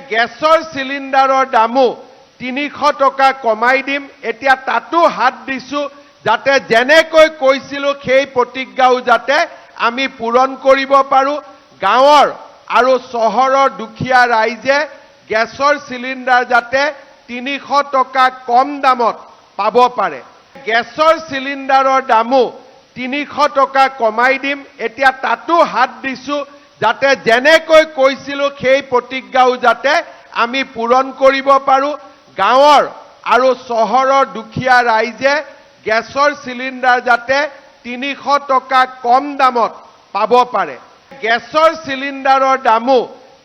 গেছৰ চিলিণ্ডাৰৰ দামো 300 টকা কমাই দিম এতিয়া তাতো হাত দিছো যাতে যেনেকৈ কৈছিলো সেই প্ৰতিজ্ঞাও যাতে আমি পূৰণ কৰিব পাৰো গাঁৱৰ আৰু চহৰৰ দুখীয়া ৰাইজে গেছৰ চিলিণ্ডাৰ যাতে 300 টকা কম দামত পাব পাৰে গেছৰ চিলিণ্ডাৰৰ দামো 300 টকা কমাই দিম এতিয়া তাতো হাত দিছো যাতে যেনেকৈ কৈছিলো সেই প্ৰতিজ্ঞাও যাতে আমি পূৰণ কৰিব পাৰো গাঁৱৰ আৰু চহৰৰ দুখীয়া ৰাইজে গেছৰ চিলিণ্ডাৰ যাতে 300 টকা কম দামত পাব পাৰে গেছৰ চিলিণ্ডাৰৰ দামো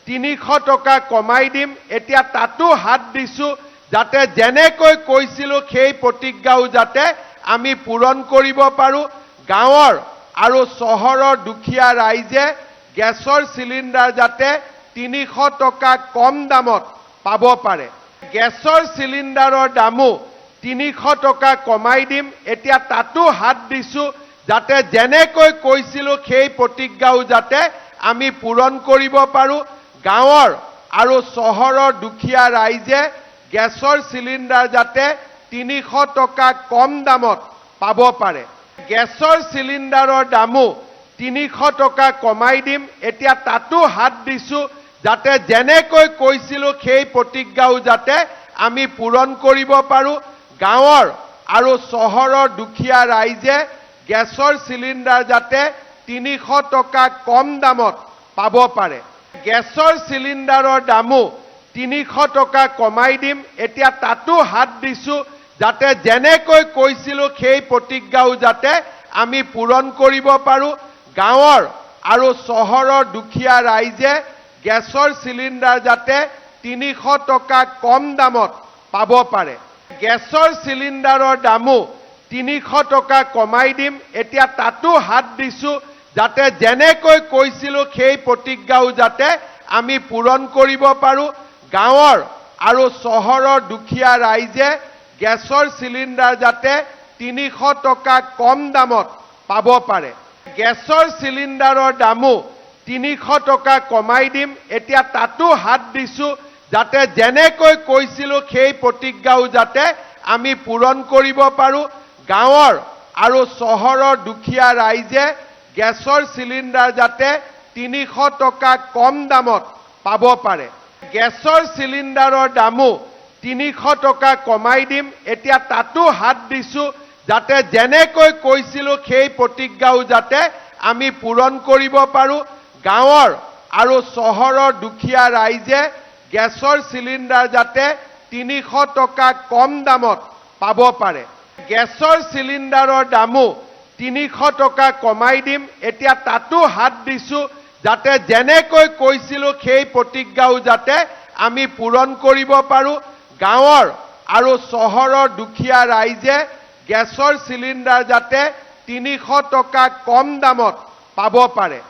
300 টকা কমাই দিম এতিয়া তাতো হাত দিছো যাতে যেনেকৈ কৈছিলো সেই প্ৰতিজ্ঞাও যাতে আমি পূৰণ কৰিব পাৰো গাঁৱৰ আৰু চহৰৰ দুখীয়া ৰাইজে গেছৰ চিলিণ্ডাৰ যাতে 300 টকা কম দামত পাব পাৰে গেছৰ চিলিণ্ডাৰৰ দামো 300 টকা কমাই দিম এতিয়া তাতো হাত দিছো যাতে যেনেকৈ কৈছিলো সেই প্ৰতিজ্ঞাও যাতে আমি পূৰণ কৰিব পাৰো গাঁৱৰ আৰু চহৰৰ দুখীয়া ৰাইজে গেছৰ চিলিণ্ডাৰ যাতে 300 টকা কম দামত পাব পাৰে গেছৰ চিলিণ্ডাৰৰ দামো 300 টকা কমাই দিম এতিয়া তাতো হাত দিছো যাতে যেনেকৈ কৈছিলো সেই প্ৰতিজ্ঞাও যাতে আমি পূৰণ কৰিব পাৰো গাঁৱৰ আৰু চহৰৰ দুখীয়া ৰাইজে গেছৰ চিলিণ্ডাৰ যাতে 300 টকা কম দামত পাব পাৰে গেছৰ চিলিণ্ডাৰৰ দামো 300 টকা কমাই দিম এতিয়া তাতো হাত দিছো যাতে যেনেকৈ কৈছিলো সেই প্ৰতিজ্ঞাও যাতে আমি পূৰণ কৰিব পাৰো গাঁৱৰ আৰু চহৰৰ দুখীয়া ৰাইজে গেছৰ চিলিণ্ডাৰ যাতে 300 টকা কম দামত পাব পাৰে গেছৰ চিলিণ্ডাৰৰ দামো 300 টকা কমাই দিম এতিয়া তাতো হাত দিছো যাতে যেনেকৈ কৈছিলো সেই প্ৰতিজ্ঞাও যাতে আমি পূৰণ কৰিব পাৰো গাঁৱৰ আৰু চহৰৰ দুখীয়া ৰাইজে গেছৰ চিলিণ্ডাৰ যাতে 300 টকা কম দামত পাব পাৰে গেছৰ চিলিণ্ডাৰৰ দামো 300 টকা কমাই দিম এতিয়া তাতো হাত দিছো যাতে যেনেকৈ কৈছিলো সেই প্ৰতিজ্ঞাও যাতে আমি পূৰণ কৰিব পাৰো গাঁৱৰ আৰু চহৰৰ দুখীয়া ৰাইজে গেছৰ চিলিণ্ডাৰ যাতে 300 টকা কম দামত পাব পাৰে গেছৰ চিলিণ্ডাৰৰ দামো 300 টকা কমাই দিম এতিয়া তাতো হাত দিছো যাতে যেনেকৈ কৈছিলো সেই প্ৰতিজ্ঞাও যাতে আমি পূৰণ কৰিব পাৰো গাঁৱৰ আৰু চহৰৰ দুখীয়া ৰাইজে গেছৰ চিলিণ্ডাৰ যাতে 300 টকা কম দামত পাব পাৰে গেছৰ চিলিণ্ডাৰৰ দামো 300 টকা কমাই দিম এতিয়া তাতো হাত দিছো যাতে যেনেকৈ কৈছিলো সেই প্ৰতিজ্ঞাও যাতে আমি পূৰণ কৰিব পাৰো গাঁৱৰ আৰু চহৰৰ দুখীয়া ৰাইজে গেছৰ চিলিণ্ডাৰ যাতে 300 টকা কম দামত পাব পাৰে